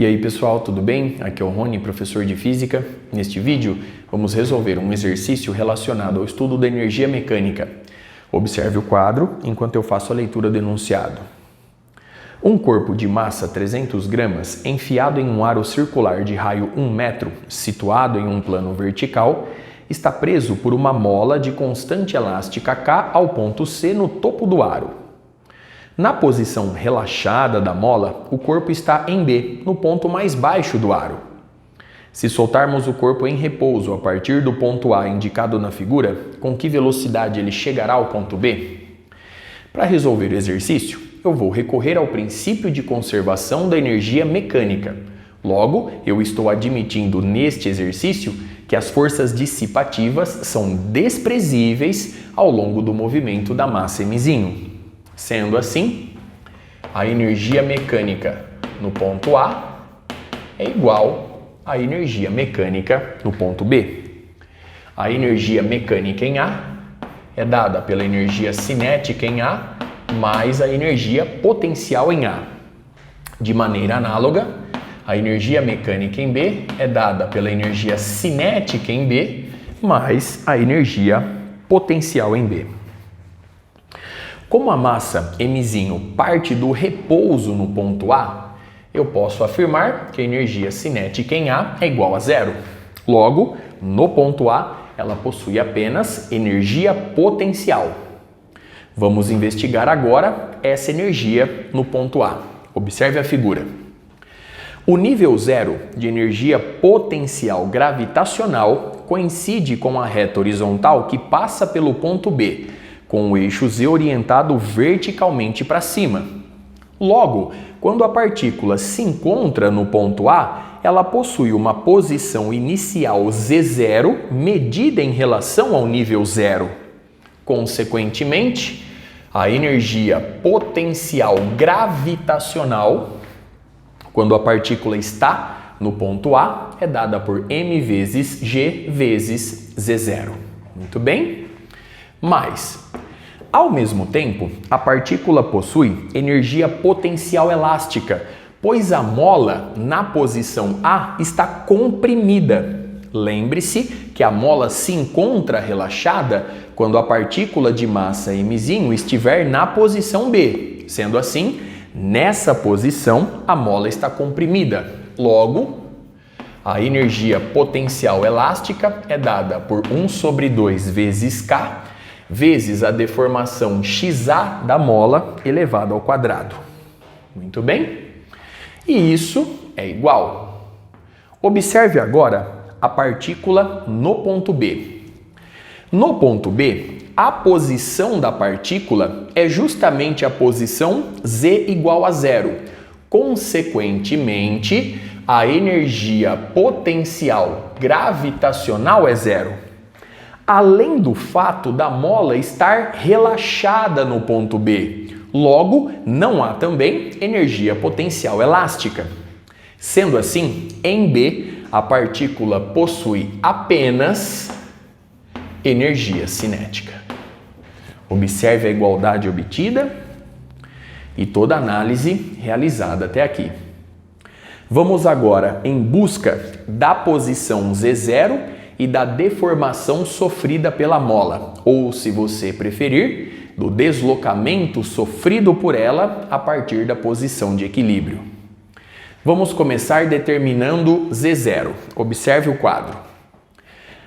E aí pessoal, tudo bem? Aqui é o Rony, professor de Física. Neste vídeo, vamos resolver um exercício relacionado ao estudo da energia mecânica. Observe o quadro enquanto eu faço a leitura do enunciado. Um corpo de massa 300 gramas enfiado em um aro circular de raio 1 metro, situado em um plano vertical, está preso por uma mola de constante elástica K ao ponto C no topo do aro. Na posição relaxada da mola, o corpo está em B, no ponto mais baixo do aro. Se soltarmos o corpo em repouso a partir do ponto A indicado na figura, com que velocidade ele chegará ao ponto B? Para resolver o exercício, eu vou recorrer ao princípio de conservação da energia mecânica. Logo, eu estou admitindo neste exercício que as forças dissipativas são desprezíveis ao longo do movimento da massa mzinho. Sendo assim, a energia mecânica no ponto A é igual à energia mecânica no ponto B. A energia mecânica em A é dada pela energia cinética em A mais a energia potencial em A. De maneira análoga, a energia mecânica em B é dada pela energia cinética em B mais a energia potencial em B. Como a massa mzinho parte do repouso no ponto A, eu posso afirmar que a energia cinética em A é igual a zero. Logo, no ponto A, ela possui apenas energia potencial. Vamos investigar agora essa energia no ponto A. Observe a figura. O nível zero de energia potencial gravitacional coincide com a reta horizontal que passa pelo ponto B, com o eixo Z orientado verticalmente para cima. Logo, quando a partícula se encontra no ponto A, ela possui uma posição inicial Z0 medida em relação ao nível zero. Consequentemente, a energia potencial gravitacional, quando a partícula está no ponto A, é dada por m vezes G vezes Z0. Muito bem? Mas, ao mesmo tempo, a partícula possui energia potencial elástica, pois a mola na posição A está comprimida. Lembre-se que a mola se encontra relaxada quando a partícula de massa mzinho estiver na posição B. Sendo assim, nessa posição, a mola está comprimida. Logo, a energia potencial elástica é dada por 1 sobre 2 vezes K, vezes a deformação XA da mola elevado ao quadrado. Muito bem? E isso é igual. Observe agora a partícula no ponto B. No ponto B, a posição da partícula é justamente a posição Z igual a zero. Consequentemente, a energia potencial gravitacional é zero. Além do fato da mola estar relaxada no ponto B. Logo, não há também energia potencial elástica. Sendo assim, em B, a partícula possui apenas energia cinética. Observe a igualdade obtida e toda a análise realizada até aqui. Vamos agora em busca da posição Z0 e da deformação sofrida pela mola, ou, se você preferir, do deslocamento sofrido por ela a partir da posição de equilíbrio. Vamos começar determinando Z0. Observe o quadro.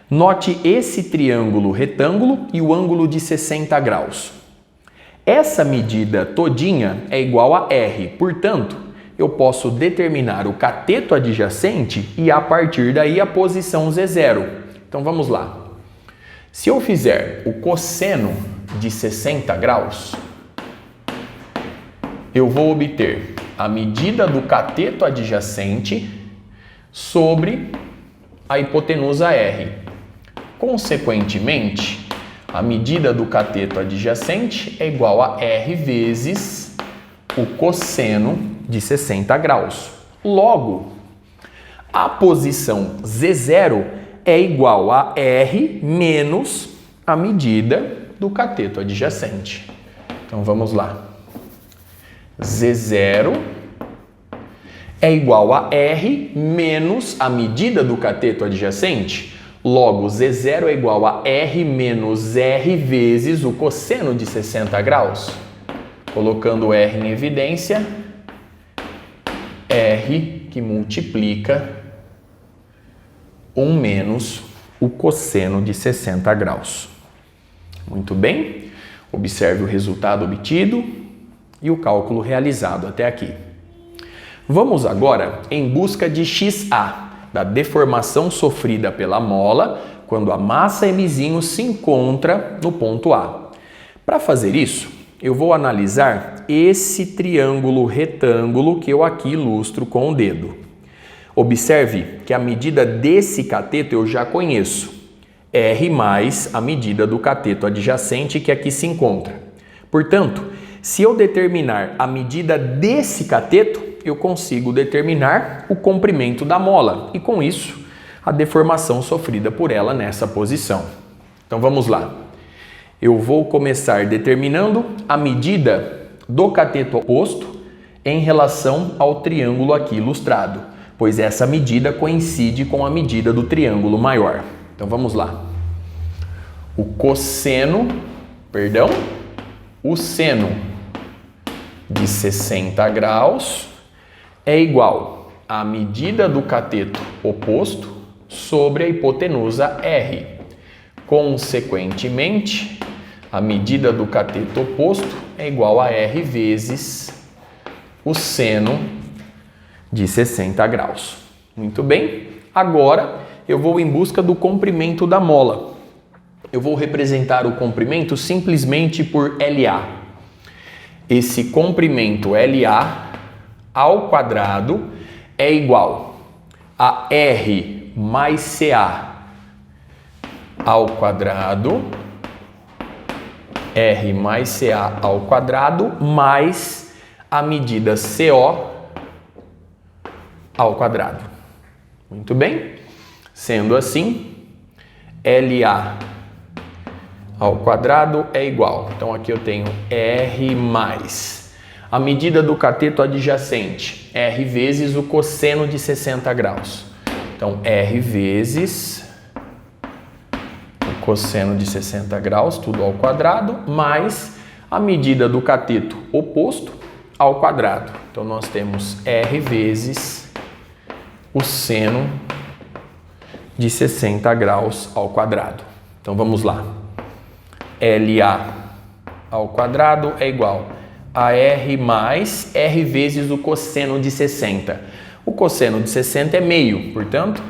Note esse triângulo retângulo e o ângulo de 60 graus. Essa medida todinha é igual a R, portanto, eu posso determinar o cateto adjacente e a partir daí a posição Z0. Então vamos lá. Se eu fizer o cosseno de 60 graus, eu vou obter a medida do cateto adjacente sobre a hipotenusa R. Consequentemente, a medida do cateto adjacente é igual a R vezes o cosseno de 60 graus. Logo, a posição Z0 é igual a R menos a medida do cateto adjacente. Então vamos lá. Z0 é igual a R menos a medida do cateto adjacente. Logo, Z0 é igual a R menos R vezes o cosseno de 60 graus. Colocando R em evidência, R que multiplica 1 menos o cosseno de 60 graus. Muito bem, observe o resultado obtido e o cálculo realizado até aqui. Vamos agora em busca de XA, da deformação sofrida pela mola quando a massa M' se encontra no ponto A. Para fazer isso, eu vou analisar esse triângulo retângulo que eu aqui ilustro com o dedo. Observe que a medida desse cateto eu já conheço. R mais a medida do cateto adjacente que aqui se encontra. Portanto, se eu determinar a medida desse cateto, eu consigo determinar o comprimento da mola e, com isso, a deformação sofrida por ela nessa posição. Então, vamos lá. Eu vou começar determinando a medida do cateto oposto em relação ao triângulo aqui ilustrado, pois essa medida coincide com a medida do triângulo maior. Então, vamos lá. O seno de 60 graus é igual à medida do cateto oposto sobre a hipotenusa R. Consequentemente, a medida do cateto oposto é igual a R vezes o seno de 60 graus. Muito bem, agora eu vou em busca do comprimento da mola. Eu vou representar o comprimento simplesmente por LA. Esse comprimento LA ao quadrado é igual a R mais CA ao quadrado, R mais CA ao quadrado, mais a medida CO ao quadrado. Muito bem? Sendo assim, LA ao quadrado é igual. Então, aqui eu tenho R mais a medida do cateto adjacente, R vezes o cosseno de 60 graus. Então, R vezes o cosseno de 60 graus, tudo ao quadrado, mais a medida do cateto oposto ao quadrado. Então, nós temos R vezes o seno de 60 graus ao quadrado. Então, vamos lá. LA ao quadrado é igual a R mais R vezes o cosseno de 60. O cosseno de 60 é meio, portanto,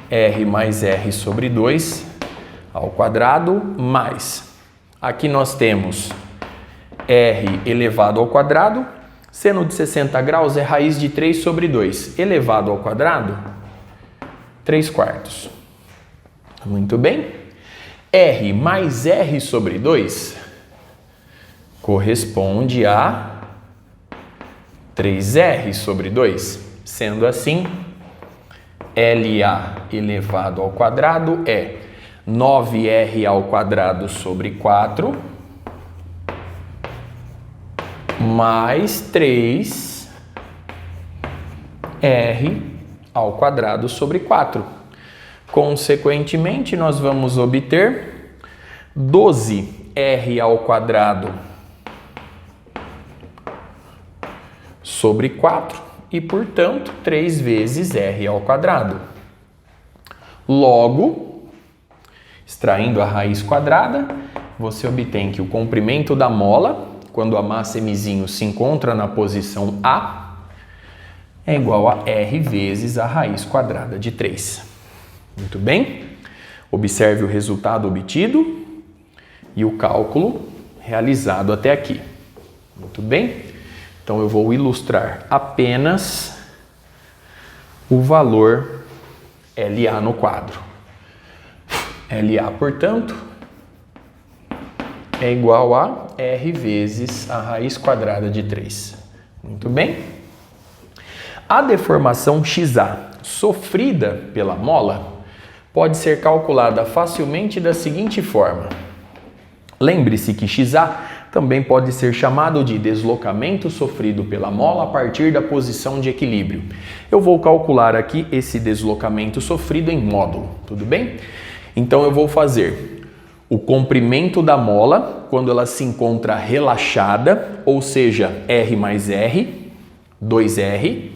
R mais R sobre 2 ao quadrado mais. Aqui nós temos R elevado ao quadrado. Seno de 60 graus é raiz de 3 sobre 2. Elevado ao quadrado, 3/4. Muito bem. R mais R sobre 2 corresponde a 3R sobre 2. Sendo assim, LA elevado ao quadrado é 9R ao quadrado sobre 4 mais 3R ao quadrado sobre 4. Consequentemente, nós vamos obter 12R ao quadrado sobre 4 e, portanto, 3 vezes R ao quadrado. Logo, extraindo a raiz quadrada, você obtém que o comprimento da mola, quando a massa M' se encontra na posição A, é igual a R vezes a raiz quadrada de 3. Muito bem? Observe o resultado obtido e o cálculo realizado até aqui. Muito bem? Então, eu vou ilustrar apenas o valor LA no quadro. LA, portanto, é igual a R vezes a raiz quadrada de 3. Muito bem? A deformação XA sofrida pela mola pode ser calculada facilmente da seguinte forma. Lembre-se que XA também pode ser chamado de deslocamento sofrido pela mola a partir da posição de equilíbrio. Eu vou calcular aqui esse deslocamento sofrido em módulo, tudo bem? Então eu vou fazer o comprimento da mola quando ela se encontra relaxada, ou seja, R mais R, 2R,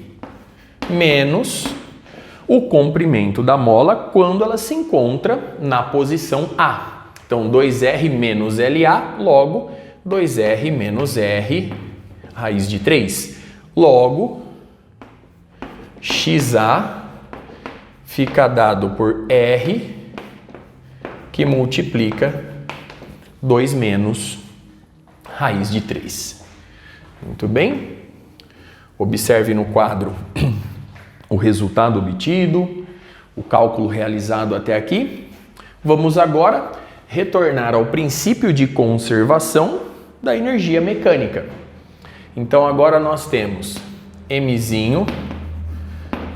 menos o comprimento da mola quando ela se encontra na posição A. Então, 2R menos LA, logo 2R menos R, raiz de 3. Logo, XA fica dado por R, que multiplica 2 menos raiz de 3. Muito bem? Observe no quadro o resultado obtido, o cálculo realizado até aqui. Vamos agora retornar ao princípio de conservação da energia mecânica. Então agora nós temos Mzinho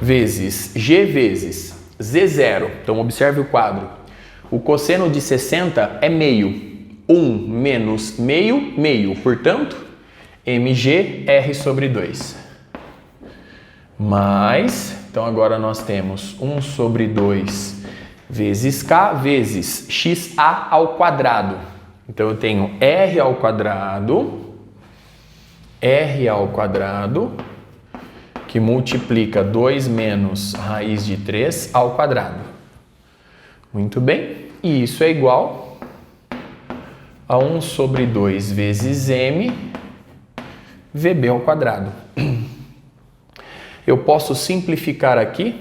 vezes G vezes Z0. Então observe o quadro. O cosseno de 60 é meio. 1 menos meio, meio. Portanto, Mg R sobre 2. Mais, então agora nós temos 1 sobre 2 vezes K vezes XA ao quadrado. Então eu tenho R ao quadrado, que multiplica 2 menos raiz de 3 ao quadrado. Muito bem, e isso é igual a 1 sobre 2 vezes M VB ao quadrado. Eu posso simplificar aqui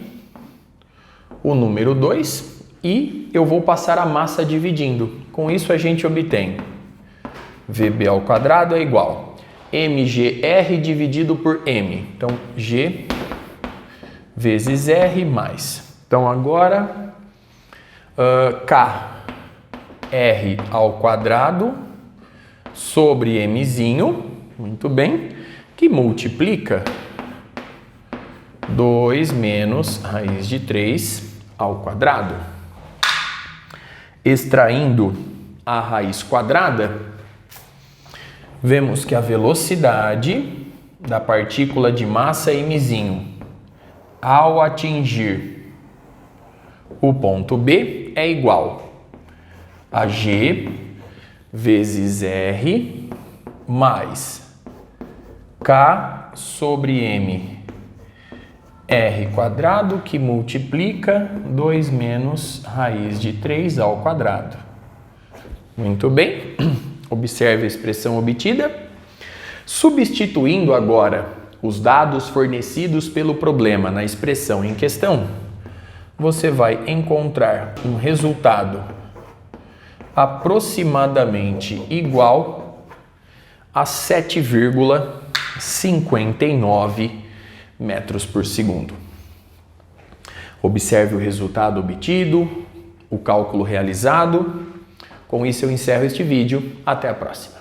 o número 2 e eu vou passar a massa dividindo. Com isso a gente obtém VB ao quadrado é igual a MGR dividido por M. Então, G vezes R mais. Então, agora, K R ao quadrado sobre Mzinho, muito bem, que multiplica 2 menos raiz de 3 ao quadrado. Extraindo a raiz quadrada, vemos que a velocidade da partícula de massa Mzinho ao atingir o ponto B é igual a G vezes R mais K sobre M R quadrado, que multiplica 2 menos raiz de 3 ao quadrado. Muito bem, observe a expressão obtida. Substituindo agora os dados fornecidos pelo problema na expressão em questão, você vai encontrar um resultado aproximadamente igual a 7,59 metros por segundo. Observe o resultado obtido, o cálculo realizado. Com isso eu encerro este vídeo. Até a próxima.